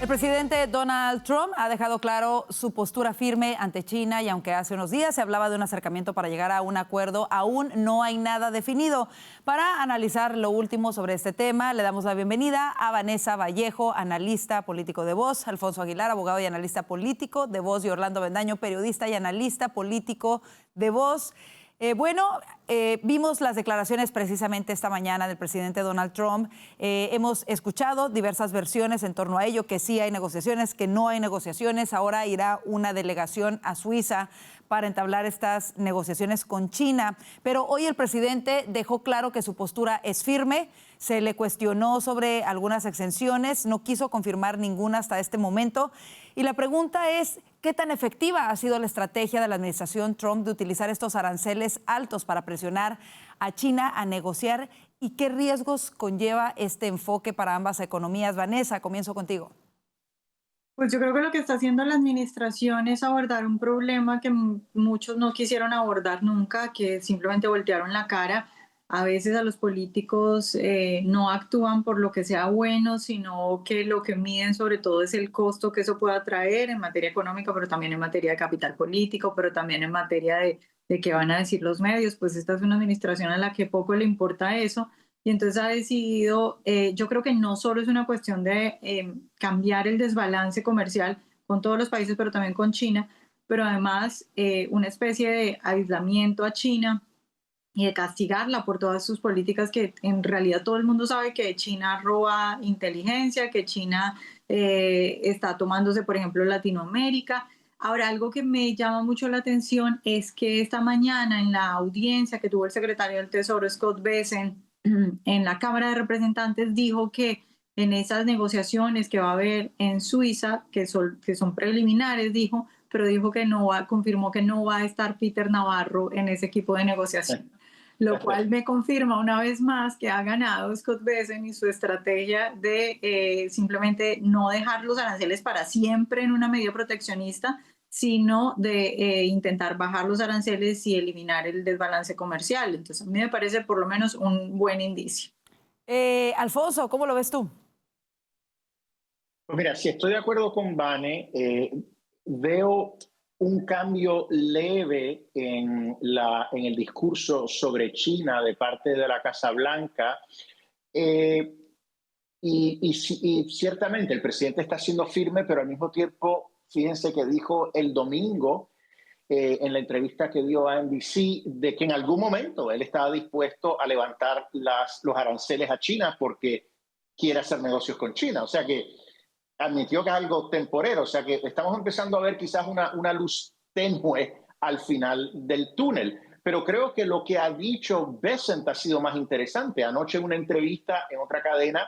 El presidente Donald Trump ha dejado claro su postura firme ante China y aunque hace unos días se hablaba de un acercamiento para llegar a un acuerdo, aún no hay nada definido. Para analizar lo último sobre este tema, le damos la bienvenida a Vanessa Vallejo, analista político de Voz, Alfonso Aguilar, abogado y analista político de Voz, y Orlando Bendaño, periodista y analista político de Voz. Vimos las declaraciones precisamente esta mañana del presidente Donald Trump. Hemos escuchado diversas versiones en torno a ello, que sí hay negociaciones, que no hay negociaciones. Ahora irá una delegación a Suiza para entablar estas negociaciones con China. Pero hoy el presidente dejó claro que su postura es firme. Se le cuestionó sobre algunas exenciones, no quiso confirmar ninguna hasta este momento. Y la pregunta es, ¿qué tan efectiva ha sido la estrategia de la administración Trump de utilizar estos aranceles altos para presionar a China a negociar? ¿Y qué riesgos conlleva este enfoque para ambas economías? Vanessa, comienzo contigo. Pues yo creo que lo que está haciendo la administración es abordar un problema que muchos no quisieron abordar nunca, que simplemente voltearon la cara. A veces a los políticos no actúan por lo que sea bueno, sino que lo que miden sobre todo es el costo que eso pueda traer en materia económica, pero también en materia de capital político, pero también en materia de qué van a decir los medios. Pues esta es una administración a la que poco le importa eso. Y entonces ha decidido, yo creo que no solo es una cuestión de cambiar el desbalance comercial con todos los países, pero también con China, pero además una especie de aislamiento a China y de castigarla por todas sus políticas que en realidad todo el mundo sabe que China roba inteligencia, que China está tomándose, por ejemplo, Latinoamérica. Ahora, algo que me llama mucho la atención es que esta mañana en la audiencia que tuvo el secretario del Tesoro, Scott Bessent, en la Cámara de Representantes, dijo que en esas negociaciones que va a haber en Suiza, que son preliminares, dijo, pero dijo que no va, confirmó que no va a estar Peter Navarro en ese equipo de negociación. Lo cual me confirma una vez más que ha ganado Scott Bessent y su estrategia de simplemente no dejar los aranceles para siempre en una medida proteccionista, sino de intentar bajar los aranceles y eliminar el desbalance comercial. Entonces, a mí me parece por lo menos un buen indicio. Alfonso, ¿cómo lo ves tú? Pues mira, si estoy de acuerdo con Vane, veo un cambio leve en el discurso sobre China de parte de la Casa Blanca. Y ciertamente el presidente está siendo firme, pero al mismo tiempo, fíjense que dijo el domingo en la entrevista que dio a NBC de que en algún momento él estaba dispuesto a levantar los aranceles a China porque quiere hacer negocios con China. O sea que admitió que es algo temporero, o sea que estamos empezando a ver quizás una luz tenue al final del túnel. Pero creo que lo que ha dicho Bessent ha sido más interesante. Anoche en una entrevista en otra cadena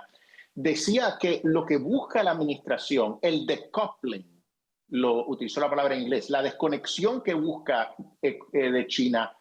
decía que lo que busca la administración, el decoupling, lo utilizó la palabra en inglés, la desconexión que busca de China,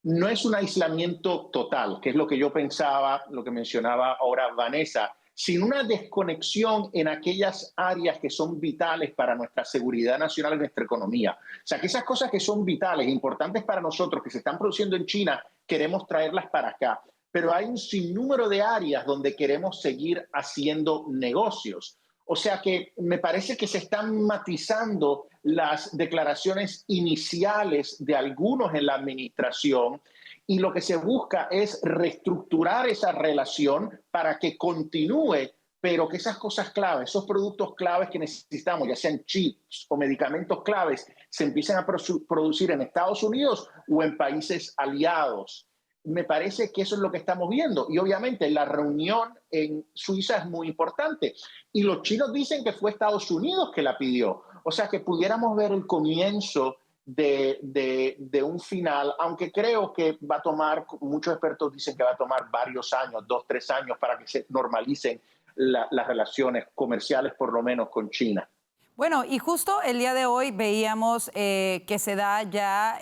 no es un aislamiento total, que es lo que yo pensaba, lo que mencionaba ahora Vanessa, sin una desconexión en aquellas áreas que son vitales para nuestra seguridad nacional y nuestra economía. O sea, que esas cosas que son vitales, importantes para nosotros, que se están produciendo en China, queremos traerlas para acá. Pero hay un sinnúmero de áreas donde queremos seguir haciendo negocios. O sea que me parece que se están matizando las declaraciones iniciales de algunos en la administración y lo que se busca es reestructurar esa relación para que continúe, pero que esas cosas claves, esos productos claves que necesitamos, ya sean chips o medicamentos claves, se empiecen a producir en Estados Unidos o en países aliados. Me parece que eso es lo que estamos viendo. Y obviamente la reunión en Suiza es muy importante. Y los chinos dicen que fue Estados Unidos que la pidió. O sea que pudiéramos ver el comienzo de un final, aunque creo que va a tomar, muchos expertos dicen que va a tomar varios años, 2, 3 años para que se normalicen las relaciones comerciales, por lo menos con China. Bueno, y justo el día de hoy veíamos que se da ya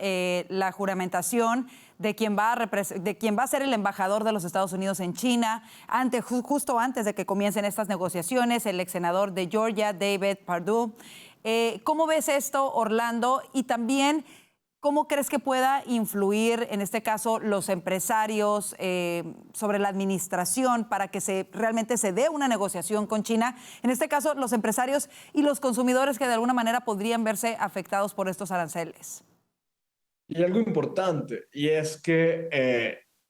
la juramentación de quien va a ser el embajador de los Estados Unidos en China, justo antes de que comiencen estas negociaciones, el ex senador de Georgia, David Perdue. ¿Cómo ves esto, Orlando? Y también, ¿Cómo crees que pueda influir, en este caso, los empresarios sobre la administración para que realmente se dé una negociación con China? En este caso, los empresarios y los consumidores que de alguna manera podrían verse afectados por estos aranceles. Y algo importante, y es que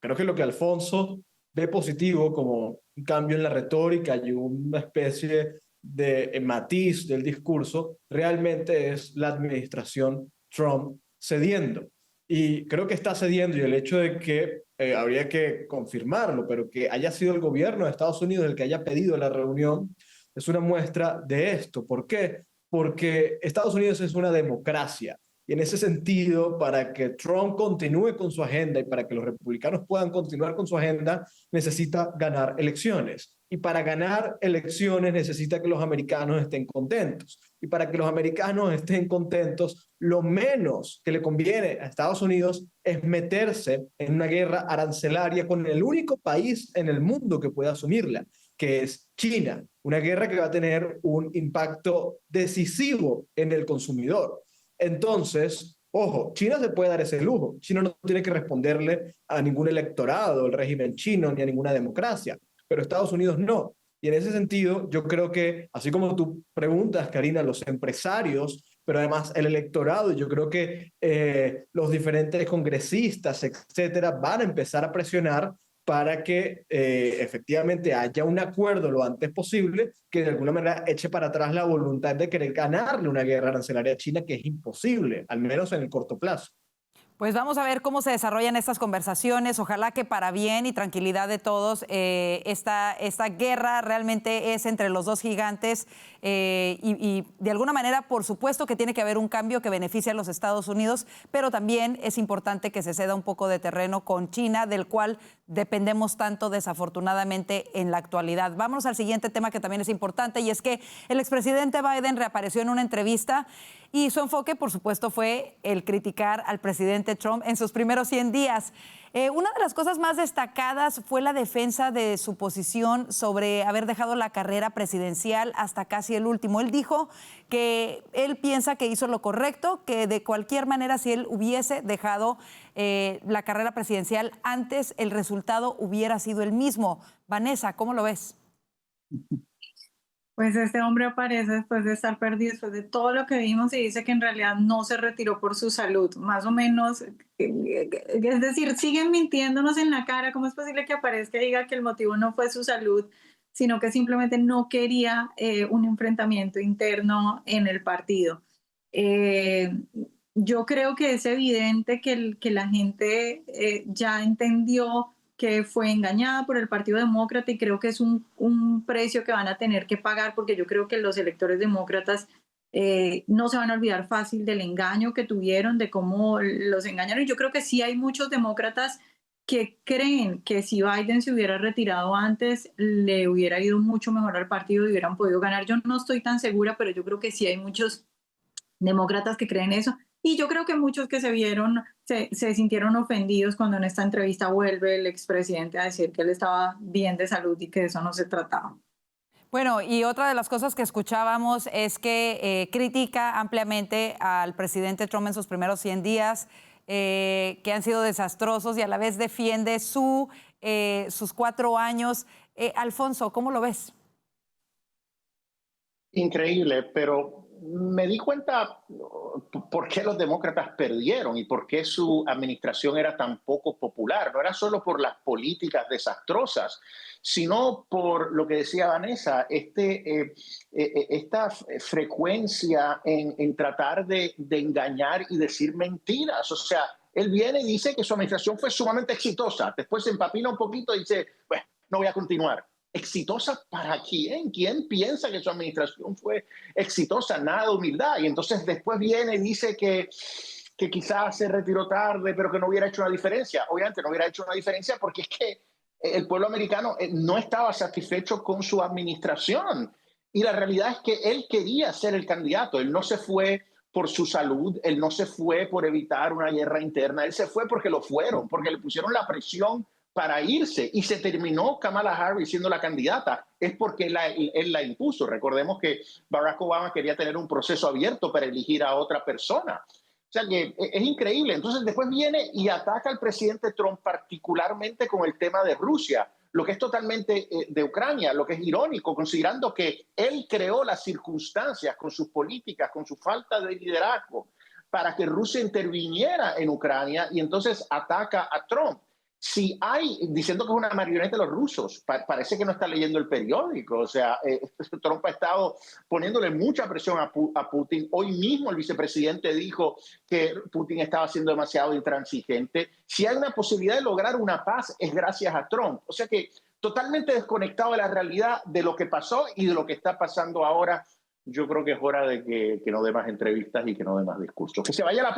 creo que lo que Alfonso ve positivo como un cambio en la retórica y una especie de matiz del discurso, realmente es la administración Trump cediendo. Y creo que está cediendo, y el hecho de que habría que confirmarlo, pero que haya sido el gobierno de Estados Unidos el que haya pedido la reunión, es una muestra de esto. ¿Por qué? Porque Estados Unidos es una democracia. Y en ese sentido, para que Trump continúe con su agenda y para que los republicanos puedan continuar con su agenda, necesita ganar elecciones. Y para ganar elecciones necesita que los americanos estén contentos. Y para que los americanos estén contentos, lo menos que le conviene a Estados Unidos es meterse en una guerra arancelaria con el único país en el mundo que pueda asumirla, que es China. Una guerra que va a tener un impacto decisivo en el consumidor. Entonces, ojo, China se puede dar ese lujo. China no tiene que responderle a ningún electorado, el régimen chino, ni a ninguna democracia, pero Estados Unidos no. Y en ese sentido, yo creo que, así como tú preguntas, Karina, los empresarios, pero además el electorado, yo creo que los diferentes congresistas, etcétera, van a empezar a presionar para que efectivamente haya un acuerdo lo antes posible que de alguna manera eche para atrás la voluntad de querer ganarle una guerra arancelaria a China, que es imposible, al menos en el corto plazo. Pues vamos a ver cómo se desarrollan estas conversaciones. Ojalá que para bien y tranquilidad de todos esta guerra realmente es entre los dos gigantes y de alguna manera, por supuesto que tiene que haber un cambio que beneficie a los Estados Unidos, pero también es importante que se ceda un poco de terreno con China, del cual dependemos tanto desafortunadamente en la actualidad. Vámonos al siguiente tema que también es importante, y es que el expresidente Biden reapareció en una entrevista y su enfoque, por supuesto, fue el criticar al presidente Trump en sus primeros 100 días. Una de las cosas más destacadas fue la defensa de su posición sobre haber dejado la carrera presidencial hasta casi el último. Él dijo que él piensa que hizo lo correcto, que de cualquier manera, si él hubiese dejado la carrera presidencial antes, el resultado hubiera sido el mismo. Vanessa, ¿cómo lo ves? Pues este hombre aparece después de estar perdido, después de todo lo que vimos, y dice que en realidad no se retiró por su salud, más o menos. Es decir, siguen mintiéndonos en la cara. ¿Cómo es posible que aparezca y diga que el motivo no fue su salud, sino que simplemente no quería un enfrentamiento interno en el partido? Yo creo que es evidente que la gente ya entendió que fue engañada por el Partido Demócrata, y creo que es un precio que van a tener que pagar, porque yo creo que los electores demócratas no se van a olvidar fácil del engaño que tuvieron, de cómo los engañaron. Y yo creo que sí hay muchos demócratas que creen que si Biden se hubiera retirado antes, le hubiera ido mucho mejor al partido y hubieran podido ganar. Yo no estoy tan segura, pero yo creo que sí hay muchos demócratas que creen eso. Y yo creo que muchos que se sintieron ofendidos cuando en esta entrevista vuelve el expresidente a decir que él estaba bien de salud y que de eso no se trataba. Bueno, y otra de las cosas que escuchábamos es que critica ampliamente al presidente Trump en sus primeros 100 días, que han sido desastrosos, y a la vez defiende sus 4 años. Alfonso, ¿cómo lo ves? Increíble, pero me di cuenta por qué los demócratas perdieron y por qué su administración era tan poco popular. No era solo por las políticas desastrosas, sino por lo que decía Vanessa, esta frecuencia en tratar de engañar y decir mentiras. O sea, él viene y dice que su administración fue sumamente exitosa. Después se empapina un poquito y dice, bueno, no voy a continuar. ¿Exitosa para quién? ¿Quién piensa que su administración fue exitosa? Nada de humildad. Y entonces después viene y dice que quizás se retiró tarde, pero que no hubiera hecho una diferencia. Obviamente no hubiera hecho una diferencia porque es que el pueblo americano no estaba satisfecho con su administración. Y la realidad es que él quería ser el candidato. Él no se fue por su salud, él no se fue por evitar una guerra interna, él se fue porque lo fueron, porque le pusieron la presión para irse, y se terminó Kamala Harris siendo la candidata. Es porque él la impuso. Recordemos que Barack Obama quería tener un proceso abierto para elegir a otra persona. O sea que es increíble. Entonces después viene y ataca al presidente Trump particularmente con el tema de Rusia, lo que es totalmente de Ucrania, lo que es irónico, considerando que él creó las circunstancias con sus políticas, con su falta de liderazgo, para que Rusia interviniera en Ucrania y entonces ataca a Trump. Si hay, diciendo que es una marioneta de los rusos, parece que no está leyendo el periódico. O sea, Trump ha estado poniéndole mucha presión a Putin. Hoy mismo el vicepresidente dijo que Putin estaba siendo demasiado intransigente. Si hay una posibilidad de lograr una paz, es gracias a Trump. O sea que totalmente desconectado de la realidad de lo que pasó y de lo que está pasando ahora. Yo creo que es hora de que no dé más entrevistas y que no dé más discursos. Que se vaya a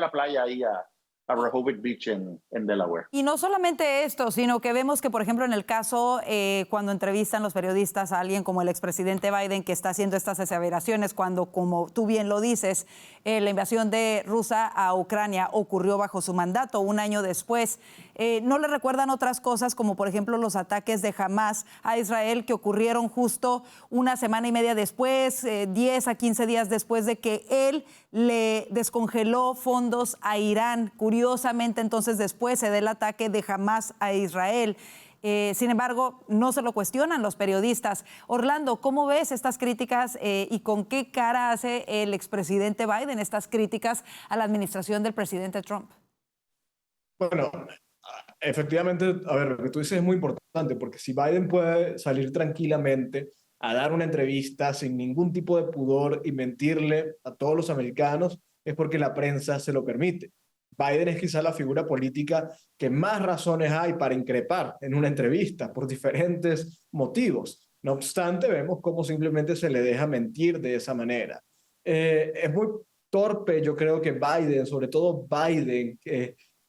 la playa ahí a Rehoboth Beach en Delaware. Y no solamente esto, sino que vemos que, por ejemplo, en el caso cuando entrevistan los periodistas a alguien como el expresidente Biden, que está haciendo estas aseveraciones cuando, como tú bien lo dices, la invasión de Rusia a Ucrania ocurrió bajo su mandato un año después, ¿no le recuerdan otras cosas como, por ejemplo, los ataques de Hamas a Israel que ocurrieron justo una semana y media después, 10 a 15 días después de que él le descongeló fondos a Irán? Curiosamente, entonces, después se da el ataque de Hamas a Israel. Sin embargo, no se lo cuestionan los periodistas. Orlando, ¿cómo ves estas críticas y con qué cara hace el expresidente Biden estas críticas a la administración del presidente Trump? Bueno, efectivamente, a ver, lo que tú dices es muy importante, porque si Biden puede salir tranquilamente a dar una entrevista sin ningún tipo de pudor y mentirle a todos los americanos, es porque la prensa se lo permite. Biden es quizá la figura política que más razones hay para increpar en una entrevista por diferentes motivos. No obstante, vemos cómo simplemente se le deja mentir de esa manera. Es muy torpe, yo creo que Biden, sobre todo Biden,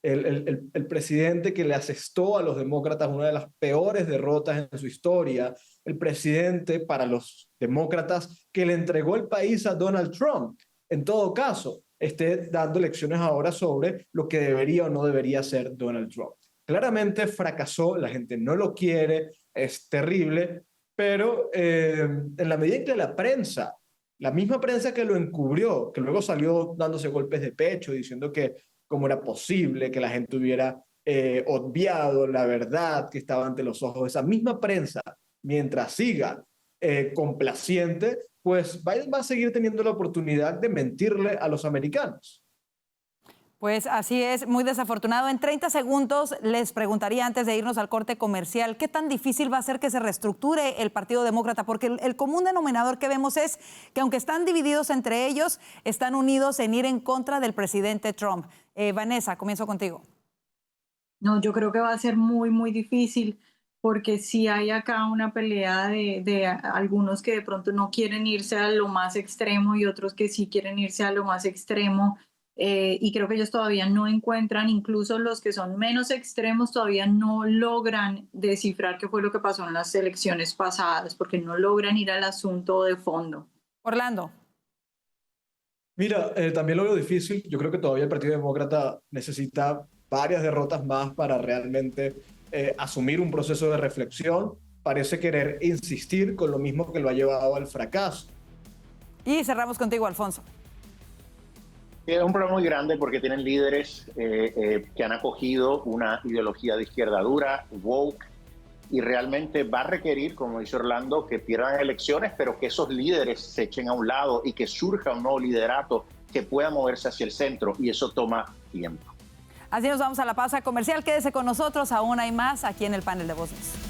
el presidente que le asestó a los demócratas una de las peores derrotas en su historia, el presidente para los demócratas que le entregó el país a Donald Trump. En todo caso, esté dando lecciones ahora sobre lo que debería o no debería hacer Donald Trump. Claramente fracasó, la gente no lo quiere, es terrible, pero en la medida en que la prensa, la misma prensa que lo encubrió, que luego salió dándose golpes de pecho, diciendo que cómo era posible que la gente hubiera obviado la verdad que estaba ante los ojos de esa misma prensa, mientras siga complaciente, pues Biden va a seguir teniendo la oportunidad de mentirle a los americanos. Pues así es, muy desafortunado. En 30 segundos les preguntaría, antes de irnos al corte comercial, ¿qué tan difícil va a ser que se reestructure el Partido Demócrata? Porque el común denominador que vemos es que aunque están divididos entre ellos, están unidos en ir en contra del presidente Trump. Vanessa, comienzo contigo. No, yo creo que va a ser muy, muy difícil, porque sí hay acá una pelea de algunos que de pronto no quieren irse a lo más extremo y otros que sí quieren irse a lo más extremo. Y creo que ellos todavía no encuentran, incluso los que son menos extremos todavía no logran descifrar qué fue lo que pasó en las elecciones pasadas, porque no logran ir al asunto de fondo. Orlando. Mira, también lo veo difícil. Yo creo que todavía el Partido Demócrata necesita varias derrotas más para realmente asumir un proceso de reflexión. Parece querer insistir con lo mismo que lo ha llevado al fracaso. Y cerramos contigo, Alfonso. Es un problema muy grande porque tienen líderes que han acogido una ideología de izquierda dura, woke, y realmente va a requerir, como dice Orlando, que pierdan elecciones, pero que esos líderes se echen a un lado y que surja un nuevo liderato que pueda moverse hacia el centro, y eso toma tiempo. Así nos vamos a la pausa comercial. Quédese con nosotros, aún hay más aquí en el panel de Voz News.